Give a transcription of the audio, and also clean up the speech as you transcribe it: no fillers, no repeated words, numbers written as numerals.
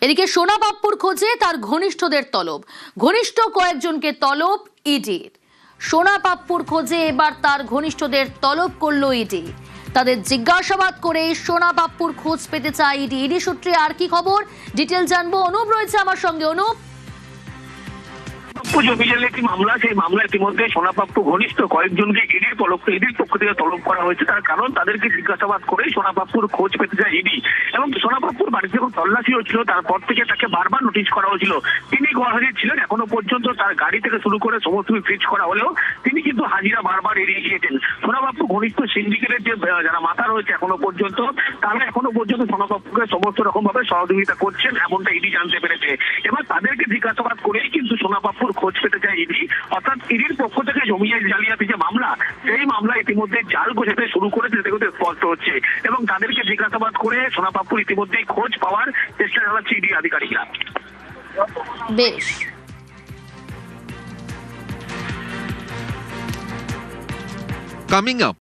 এদিকে সোনা পাপ্পুর খোঁজে তার ঘনিষ্ঠদের তলব, ঘনিষ্ঠ কয়েকজনকে তলব ইডির। সোনা পাপ্পুর খোঁজে এবার তার ঘনিষ্ঠদের তলব করলো ইডি। তাদের জিজ্ঞাসাবাদ করে সোনা পাপ্পুর খোঁজ পেতে চায় ইডি। ইডি সূত্রে আর কি খবর, ডিটেল জানবো। অনুপ রয়েছে আমার সঙ্গে। অনুপ, অভিযোগের একটি মামলা, সেই মামলা ইতিমধ্যে সোনা পাপ্পু ঘনিষ্ঠ কয়েকজনকে ইডির পক্ষ থেকে তলব করা হয়েছে। তার কারণ তাদেরকে জিজ্ঞাসাবাদ করে সোনা পাপ্পুর খোঁজ পেতে যায় ইডি। এবং সোনা পাপ্পুর বাড়িতে যখন তল্লাশি হচ্ছিল তারপর থেকে তাকে বারবার নোটিশ করা হয়েছিল। তিনি গরহাজির ছিলেন, এখনো পর্যন্ত তার গাড়ি থেকে শুরু করে সমস্ত ফ্রিজ করা হলেও তিনি কিন্তু হাজিরা বারবার এড়িয়ে গিয়েছেন। সোনা পাপ্পু ঘনিষ্ঠ সিন্ডিকেটের যে যারা মাথা রয়েছে এখনো পর্যন্ত, তারা এখনো পর্যন্ত সোনা পাপ্পুকে সমস্ত রকম ভাবে সহযোগিতা করছেন, এমনটা ইডি জানতে পেরেছে। এবার তাদেরকে জিজ্ঞাসাবাদ করেই কিন্তু সোনা পাপ্পুর খোঁজ পেতে চায় ইডি। অর্থাৎ ইডির পক্ষ থেকে জমি জালিয়াতি যে মামলা, সেই মামলা ইতিমধ্যে জাল গোছাতে শুরু করেছে দেখতে স্পষ্ট হচ্ছে। এবং তাদেরকে জিজ্ঞাসাবাদ করে সোনা পাপ্পুর ইতিমধ্যেই খোঁজ পাওয়ার চেষ্টা চালাচ্ছে ইডি আধিকারিকরা। বেশ। Coming up